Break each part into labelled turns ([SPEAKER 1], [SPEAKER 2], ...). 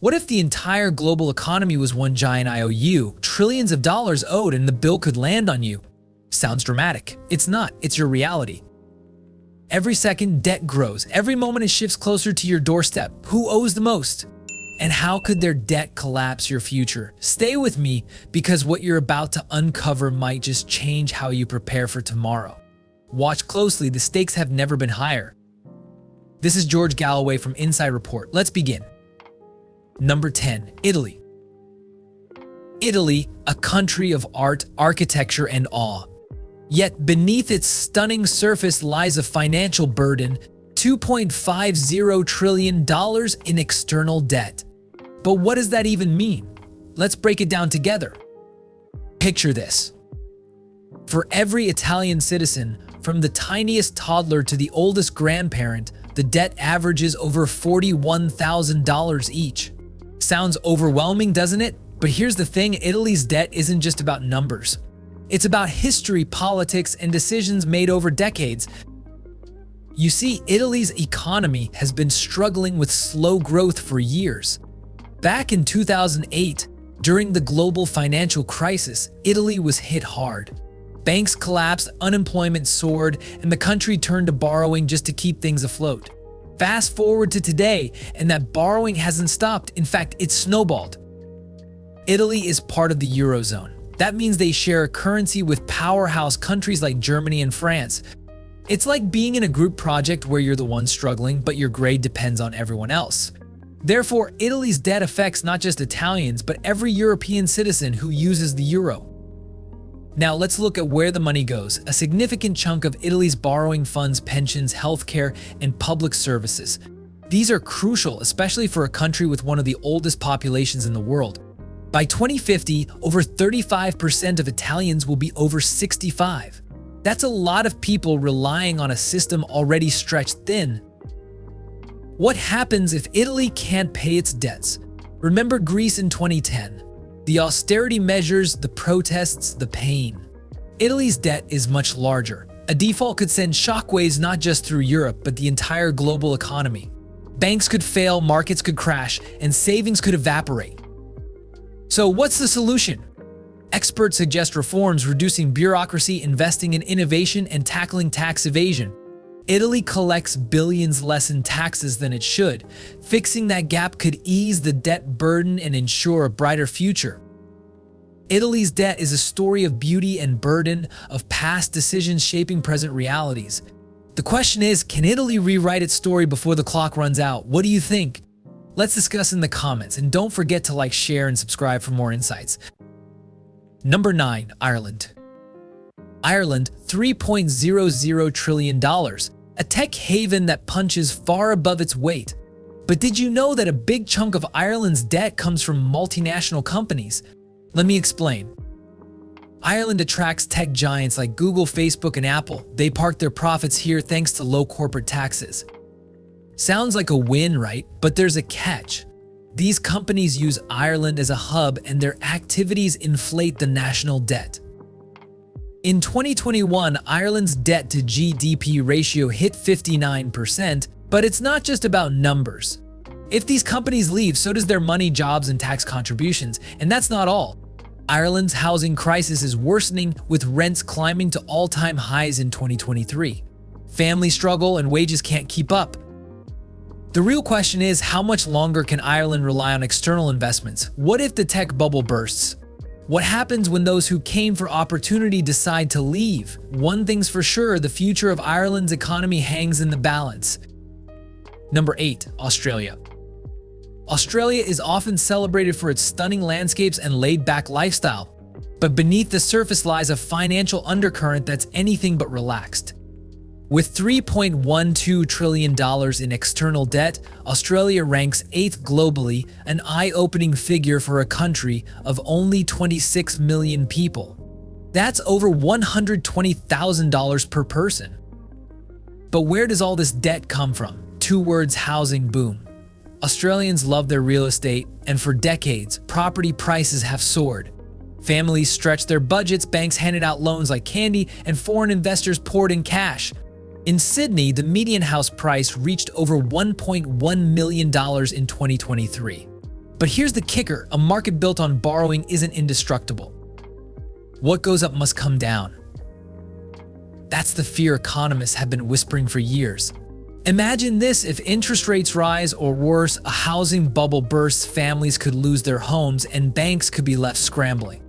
[SPEAKER 1] What if the entire global economy was one giant IOU, trillions of dollars owed, and the bill could land on you? Sounds dramatic. It's not, it's your reality. Every second, debt grows. Every moment, it shifts closer to your doorstep. Who owes the most? And how could their debt collapse your future? Stay with me, because what you're about to uncover might just change how you prepare for tomorrow. Watch closely, the stakes have never been higher. This is George Galloway from Inside Report. Let's begin. Number 10. Italy. Italy, a country of art, architecture, and awe. Yet beneath its stunning surface lies a financial burden, $2.50 trillion in external debt. But what does that even mean? Let's break it down together. Picture this. For every Italian citizen, from the tiniest toddler to the oldest grandparent, the debt averages over $41,000 each. Sounds overwhelming, doesn't it? But here's the thing, Italy's debt isn't just about numbers. It's about history, politics, and decisions made over decades. You see, Italy's economy has been struggling with slow growth for years. Back in 2008, during the global financial crisis, Italy was hit hard. Banks collapsed, unemployment soared, and the country turned to borrowing just to keep things afloat. Fast forward to today, and that borrowing hasn't stopped. In fact, it's snowballed. Italy is part of the Eurozone. That means they share a currency with powerhouse countries like Germany and France. It's like being in a group project where you're the one struggling, but your grade depends on everyone else. Therefore, Italy's debt affects not just Italians, but every European citizen who uses the euro. Now let's look at where the money goes. A significant chunk of Italy's borrowing funds pensions, healthcare, and public services. These are crucial, especially for a country with one of the oldest populations in the world. By 2050, over 35% of Italians will be over 65. That's a lot of people relying on a system already stretched thin. What happens if Italy can't pay its debts? Remember Greece in 2010. The austerity measures, the protests, the pain. Italy's debt is much larger. A default could send shockwaves not just through Europe, but the entire global economy. Banks could fail, markets could crash, and savings could evaporate. So what's the solution? Experts suggest reforms, reducing bureaucracy, investing in innovation, and tackling tax evasion. Italy collects billions less in taxes than it should. Fixing that gap could ease the debt burden and ensure a brighter future. Italy's debt is a story of beauty and burden, of past decisions shaping present realities. The question is, can Italy rewrite its story before the clock runs out? What do you think? Let's discuss in the comments, and don't forget to like, share, and subscribe for more insights. Number 9. Ireland. Ireland, $3.00 trillion. A tech haven that punches far above its weight. But did you know that a big chunk of Ireland's debt comes from multinational companies? Let me explain. Ireland attracts tech giants like Google, Facebook, and Apple. They park their profits here thanks to low corporate taxes. Sounds like a win, right? But there's a catch. These companies use Ireland as a hub, and their activities inflate the national debt. In 2021, Ireland's debt to GDP ratio hit 59%, but it's not just about numbers. If these companies leave, so does their money, jobs, and tax contributions. And that's not all. Ireland's housing crisis is worsening, with rents climbing to all-time highs in 2023. Families struggle and wages can't keep up. The real question is, how much longer can Ireland rely on external investments? What if the tech bubble bursts? What happens when those who came for opportunity decide to leave? One thing's for sure, the future of Ireland's economy hangs in the balance. Number 8. Australia. Australia is often celebrated for its stunning landscapes and laid-back lifestyle. But beneath the surface lies a financial undercurrent that's anything but relaxed. With $3.12 trillion in external debt, Australia ranks 8th globally, an eye-opening figure for a country of only 26 million people. That's over $120,000 per person. But where does all this debt come from? 2 words: housing boom. Australians love their real estate, and for decades, property prices have soared. Families stretched their budgets, banks handed out loans like candy, and foreign investors poured in cash. In Sydney, the median house price reached over $1.1 million in 2023. But here's the kicker, a market built on borrowing isn't indestructible. What goes up must come down. That's the fear economists have been whispering for years. Imagine this: if interest rates rise, or worse, a housing bubble bursts, families could lose their homes and banks could be left scrambling.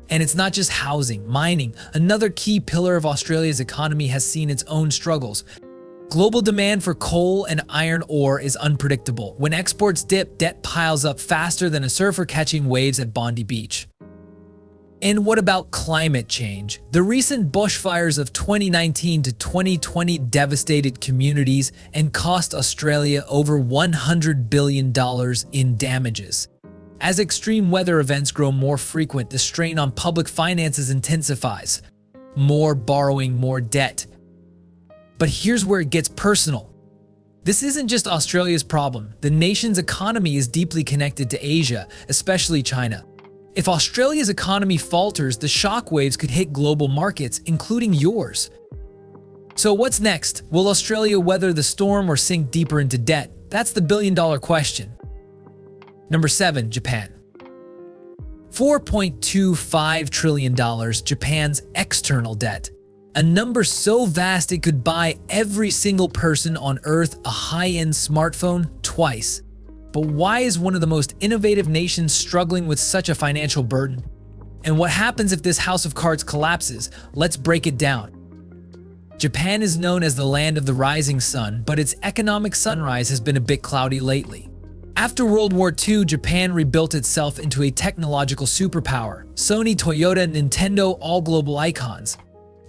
[SPEAKER 1] And it's not just housing, mining, another key pillar of Australia's economy, has seen its own struggles. Global demand for coal and iron ore is unpredictable. When exports dip, debt piles up faster than a surfer catching waves at Bondi Beach. And what about climate change? The recent bushfires of 2019 to 2020 devastated communities and cost Australia over $100 billion in damages. As extreme weather events grow more frequent, the strain on public finances intensifies. More borrowing, more debt. But here's where it gets personal. This isn't just Australia's problem. The nation's economy is deeply connected to Asia, especially China. If Australia's economy falters, the shockwaves could hit global markets, including yours. So what's next? Will Australia weather the storm or sink deeper into debt? That's the billion-dollar question. Number 7, Japan. $4.25 trillion, Japan's external debt. A number so vast it could buy every single person on Earth a high-end smartphone twice. But why is one of the most innovative nations struggling with such a financial burden? And what happens if this house of cards collapses? Let's break it down. Japan is known as the land of the rising sun, but its economic sunrise has been a bit cloudy lately. After World War II, Japan rebuilt itself into a technological superpower. Sony, Toyota, Nintendo, all global icons.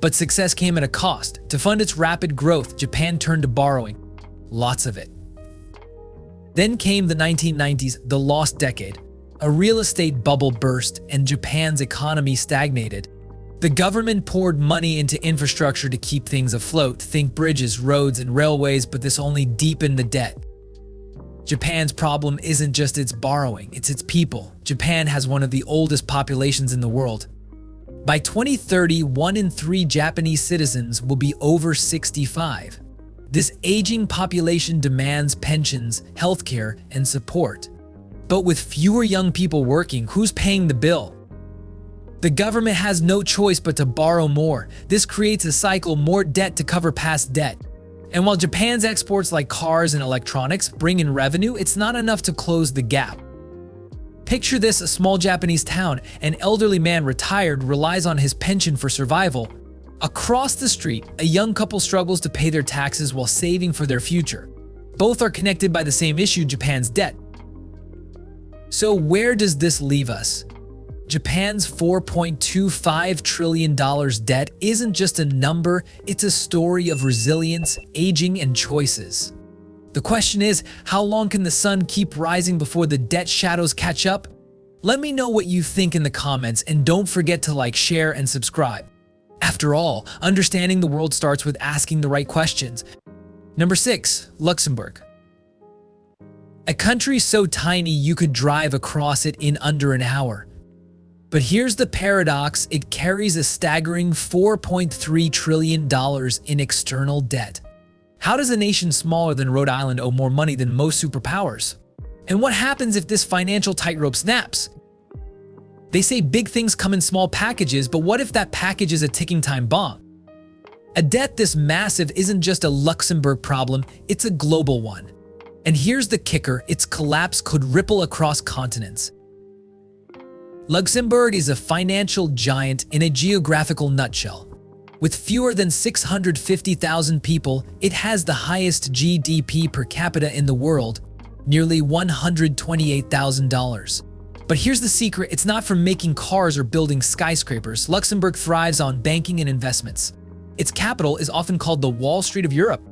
[SPEAKER 1] But success came at a cost. To fund its rapid growth, Japan turned to borrowing. Lots of it. Then came the 1990s, the lost decade. A real estate bubble burst and Japan's economy stagnated. The government poured money into infrastructure to keep things afloat. Think bridges, roads, and railways, but this only deepened the debt. Japan's problem isn't just its borrowing, it's its people. Japan has one of the oldest populations in the world. By 2030, 1 in 3 Japanese citizens will be over 65. This aging population demands pensions, healthcare, and support. But with fewer young people working, who's paying the bill? The government has no choice but to borrow more. This creates a cycle, more debt to cover past debt. And while Japan's exports like cars and electronics bring in revenue, it's not enough to close the gap. Picture this: a small Japanese town. An elderly man, retired, relies on his pension for survival. Across the street, a young couple struggles to pay their taxes while saving for their future. Both are connected by the same issue: Japan's debt. So where does this leave us? Japan's $4.25 trillion debt isn't just a number, it's a story of resilience, aging, and choices. The question is, how long can the sun keep rising before the debt shadows catch up? Let me know what you think in the comments, and don't forget to like, share, and subscribe. After all, understanding the world starts with asking the right questions. Number 6, Luxembourg. A country so tiny you could drive across it in under an hour. But here's the paradox: it carries a staggering $4.3 trillion in external debt. How does a nation smaller than Rhode Island owe more money than most superpowers? And what happens if this financial tightrope snaps? They say big things come in small packages, but what if that package is a ticking time bomb? A debt this massive isn't just a Luxembourg problem, it's a global one. And here's the kicker: its collapse could ripple across continents. Luxembourg is a financial giant in a geographical nutshell. With fewer than 650,000 people, it has the highest GDP per capita in the world, nearly $128,000. But here's the secret: it's not from making cars or building skyscrapers. Luxembourg thrives on banking and investments. Its capital is often called the Wall Street of Europe.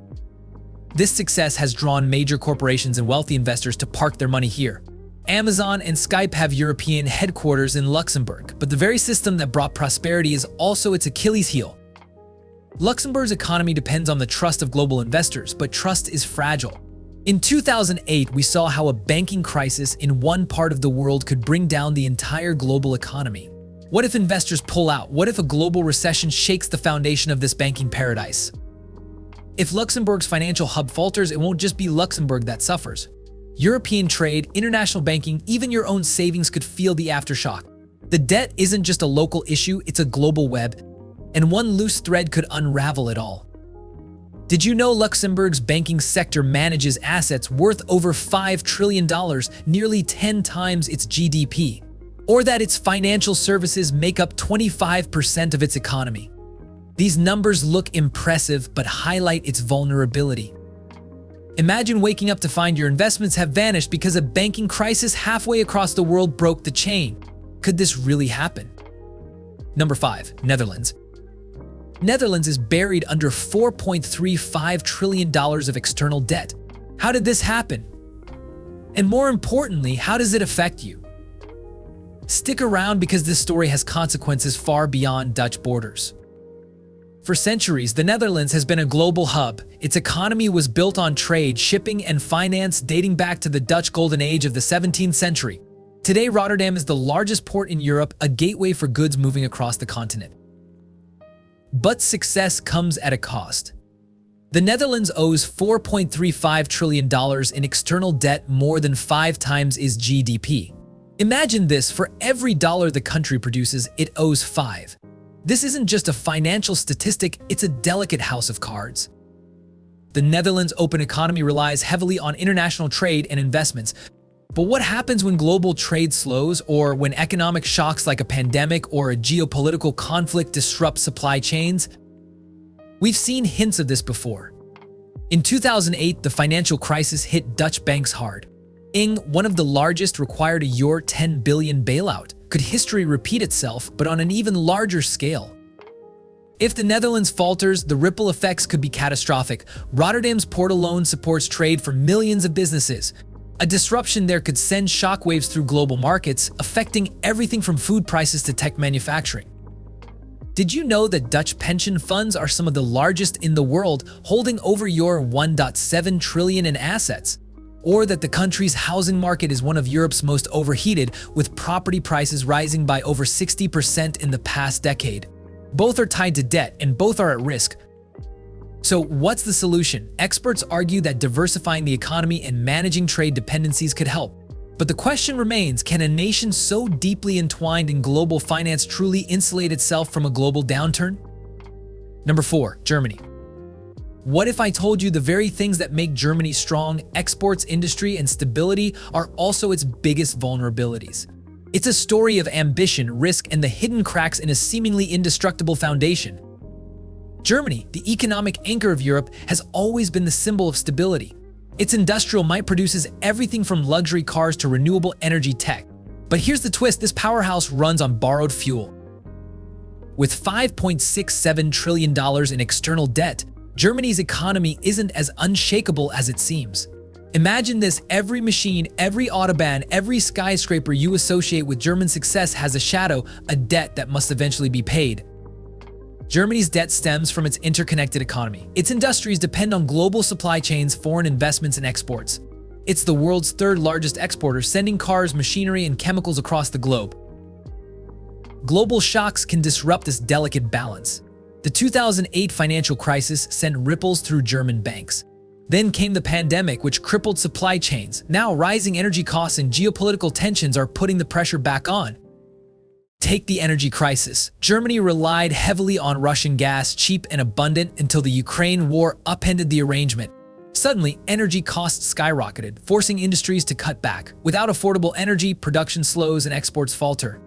[SPEAKER 1] This success has drawn major corporations and wealthy investors to park their money here. Amazon and Skype have European headquarters in Luxembourg, but the very system that brought prosperity is also its Achilles heel. Luxembourg's economy depends on the trust of global investors, but trust is fragile. In 2008, we saw how a banking crisis in one part of the world could bring down the entire global economy. What if investors pull out? What if a global recession shakes the foundation of this banking paradise? If Luxembourg's financial hub falters, it won't just be Luxembourg that suffers. European trade, international banking, even your own savings could feel the aftershock. The debt isn't just a local issue, it's a global web, and one loose thread could unravel it all. Did you know Luxembourg's banking sector manages assets worth over $5 trillion, nearly 10 times its GDP? Or that its financial services make up 25% of its economy? These numbers look impressive but highlight its vulnerability. Imagine waking up to find your investments have vanished because a banking crisis halfway across the world broke the chain. Could this really happen? Number 5. Netherlands. Netherlands is buried under $4.35 trillion of external debt. How did this happen? And more importantly, how does it affect you? Stick around because this story has consequences far beyond Dutch borders. For centuries, the Netherlands has been a global hub. Its economy was built on trade, shipping, and finance dating back to the Dutch Golden Age of the 17th century. Today, Rotterdam is the largest port in Europe, a gateway for goods moving across the continent. But success comes at a cost. The Netherlands owes $4.35 trillion in external debt, more than 5 times its GDP. Imagine this, for every dollar the country produces, it owes 5. This isn't just a financial statistic, it's a delicate house of cards. The Netherlands' open economy relies heavily on international trade and investments. But what happens when global trade slows, or when economic shocks like a pandemic or a geopolitical conflict disrupt supply chains? We've seen hints of this before. In 2008, the financial crisis hit Dutch banks hard. One of the largest, required a euro 10 billion bailout. Could history repeat itself, but on an even larger scale? If the Netherlands falters, the ripple effects could be catastrophic. Rotterdam's port alone supports trade for millions of businesses. A disruption there could send shockwaves through global markets, affecting everything from food prices to tech manufacturing. Did you know that Dutch pension funds are some of the largest in the world, holding over euro 1.7 trillion in assets? Or that the country's housing market is one of Europe's most overheated, with property prices rising by over 60% in the past decade? Both are tied to debt, and both are at risk. So what's the solution? Experts argue that diversifying the economy and managing trade dependencies could help. But the question remains, can a nation so deeply entwined in global finance truly insulate itself from a global downturn? Number 4. Germany. What if I told you the very things that make Germany strong, exports, industry, and stability, are also its biggest vulnerabilities? It's a story of ambition, risk, and the hidden cracks in a seemingly indestructible foundation. Germany, the economic anchor of Europe, has always been the symbol of stability. Its industrial might produces everything from luxury cars to renewable energy tech. But here's the twist, this powerhouse runs on borrowed fuel. With $5.67 trillion in external debt, Germany's economy isn't as unshakable as it seems. Imagine this, every machine, every autobahn, every skyscraper you associate with German success has a shadow, a debt that must eventually be paid. Germany's debt stems from its interconnected economy. Its industries depend on global supply chains, foreign investments, and exports. It's the world's third largest exporter, sending cars, machinery, and chemicals across the globe. Global shocks can disrupt this delicate balance. The 2008 financial crisis sent ripples through German banks. Then came the pandemic, which crippled supply chains. Now, rising energy costs and geopolitical tensions are putting the pressure back on. Take the energy crisis. Germany relied heavily on Russian gas, cheap and abundant, until the Ukraine war upended the arrangement. Suddenly, energy costs skyrocketed, forcing industries to cut back. Without affordable energy, production slows and exports falter.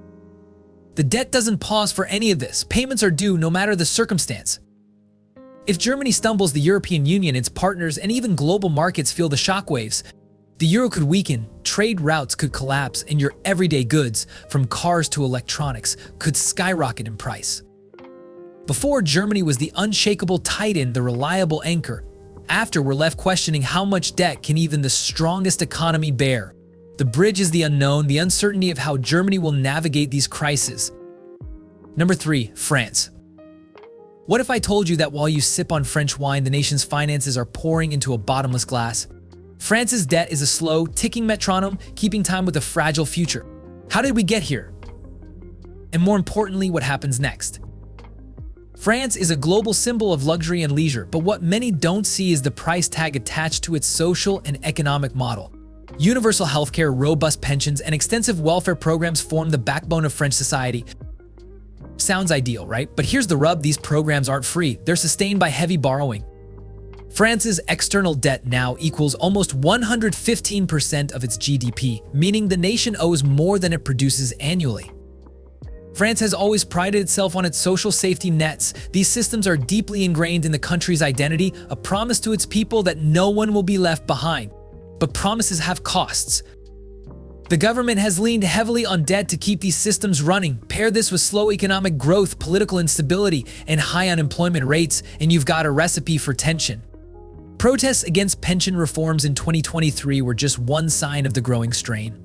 [SPEAKER 1] The debt doesn't pause for any of this. Payments are due no matter the circumstance. If Germany stumbles, the European Union, its partners, and even global markets feel the shockwaves. The euro could weaken, trade routes could collapse, and your everyday goods, from cars to electronics, could skyrocket in price. Before, Germany was the unshakable titan, the reliable anchor. After, we're left questioning how much debt can even the strongest economy bear. The bridge is the unknown, the uncertainty of how Germany will navigate these crises. Number 3. France. What if I told you that while you sip on French wine, the nation's finances are pouring into a bottomless glass? France's debt is a slow, ticking metronome, keeping time with a fragile future. How did we get here? And more importantly, what happens next? France is a global symbol of luxury and leisure, but what many don't see is the price tag attached to its social and economic model. Universal healthcare, robust pensions, and extensive welfare programs form the backbone of French society. Sounds ideal, right? But here's the rub: these programs aren't free. They're sustained by heavy borrowing. France's external debt now equals almost 115% of its GDP, meaning the nation owes more than it produces annually. France has always prided itself on its social safety nets. These systems are deeply ingrained in the country's identity, a promise to its people that no one will be left behind. But promises have costs. The government has leaned heavily on debt to keep these systems running. Pair this with slow economic growth, political instability, and high unemployment rates, and you've got a recipe for tension. Protests against pension reforms in 2023 were just one sign of the growing strain.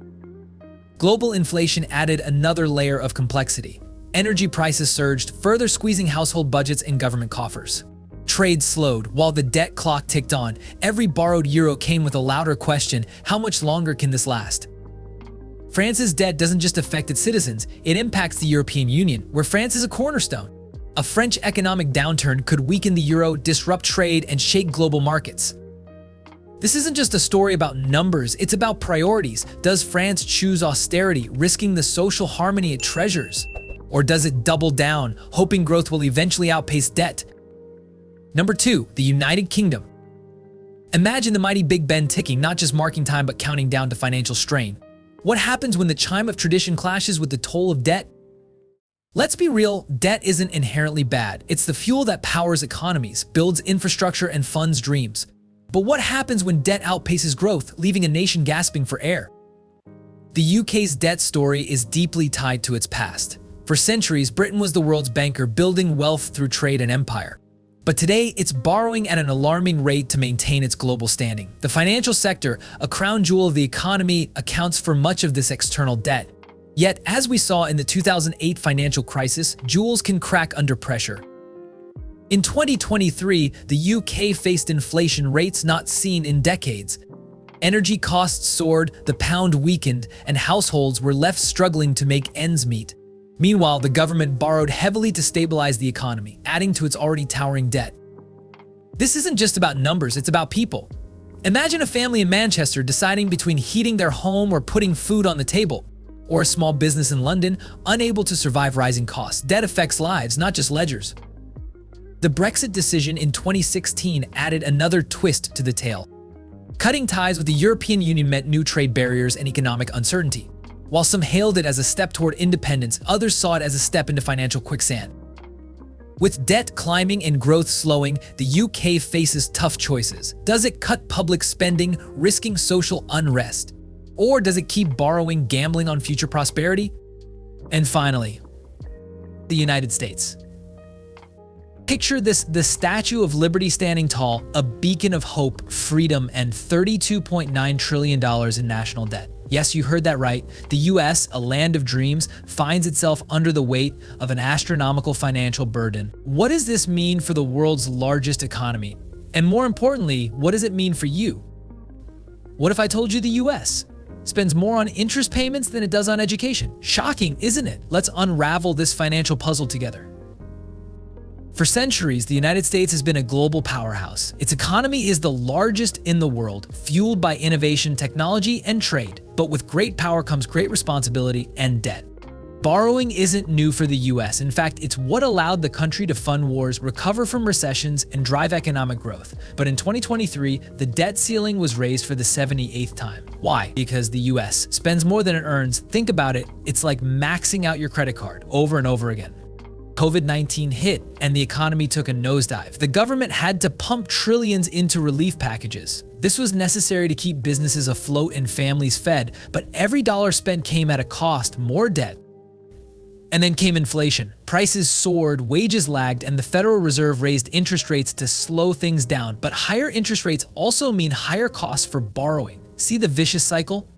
[SPEAKER 1] Global inflation added another layer of complexity. Energy prices surged, further squeezing household budgets and government coffers. Trade slowed while the debt clock ticked on. Every borrowed euro came with a louder question: how much longer can this last? France's debt doesn't just affect its citizens, it impacts the European Union, where France is a cornerstone. A French economic downturn could weaken the euro, disrupt trade, and shake global markets. This isn't just a story about numbers, it's about priorities. Does France choose austerity, risking the social harmony it treasures? Or does it double down, hoping growth will eventually outpace debt? Number 2, the United Kingdom. Imagine the mighty Big Ben ticking, not just marking time but counting down to financial strain. What happens when the chime of tradition clashes with the toll of debt? Let's be real, debt isn't inherently bad. It's the fuel that powers economies, builds infrastructure, and funds dreams. But what happens when debt outpaces growth, leaving a nation gasping for air? The UK's debt story is deeply tied to its past. For centuries, Britain was the world's banker, building wealth through trade and empire. But today, it's borrowing at an alarming rate to maintain its global standing. The financial sector, a crown jewel of the economy, accounts for much of this external debt. Yet, as we saw in the 2008 financial crisis, jewels can crack under pressure. In 2023, the UK faced inflation rates not seen in decades. Energy costs soared, the pound weakened, and households were left struggling to make ends meet. Meanwhile, the government borrowed heavily to stabilize the economy, adding to its already towering debt. This isn't just about numbers, it's about people. Imagine a family in Manchester deciding between heating their home or putting food on the table, or a small business in London unable to survive rising costs. Debt affects lives, not just ledgers. The Brexit decision in 2016 added another twist to the tale. Cutting ties with the European Union meant new trade barriers and economic uncertainty. While some hailed it as a step toward independence, others saw it as a step into financial quicksand. With debt climbing and growth slowing, the UK faces tough choices. Does it cut public spending, risking social unrest? Or does it keep borrowing, gambling on future prosperity? And finally, the United States. Picture this: the Statue of Liberty standing tall, a beacon of hope, freedom, and $32.9 trillion in national debt. Yes, you heard that right. The US, a land of dreams, finds itself under the weight of an astronomical financial burden. What does this mean for the world's largest economy? And more importantly, what does it mean for you? What if I told you the US spends more on interest payments than it does on education? Shocking, isn't it? Let's unravel this financial puzzle together. For centuries, the United States has been a global powerhouse. Its economy is the largest in the world, fueled by innovation, technology, and trade. But with great power comes great responsibility and debt. Borrowing isn't new for the US. In fact, it's what allowed the country to fund wars, recover from recessions, and drive economic growth. But in 2023, the debt ceiling was raised for the 78th time. Why? Because the US spends more than it earns. Think about it, it's like maxing out your credit card over and over again. COVID-19 hit and the economy took a nosedive. The government had to pump trillions into relief packages. This was necessary to keep businesses afloat and families fed, but every dollar spent came at a cost: more debt. And then came inflation. Prices soared, wages lagged, and the Federal Reserve raised interest rates to slow things down. But higher interest rates also mean higher costs for borrowing. See the vicious cycle?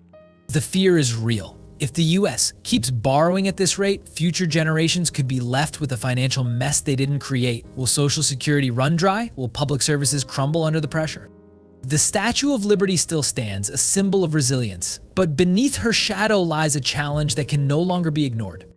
[SPEAKER 1] The fear is real. If the US keeps borrowing at this rate, future generations could be left with a financial mess they didn't create. Will Social Security run dry? Will public services crumble under the pressure? The Statue of Liberty still stands, a symbol of resilience, but beneath her shadow lies a challenge that can no longer be ignored.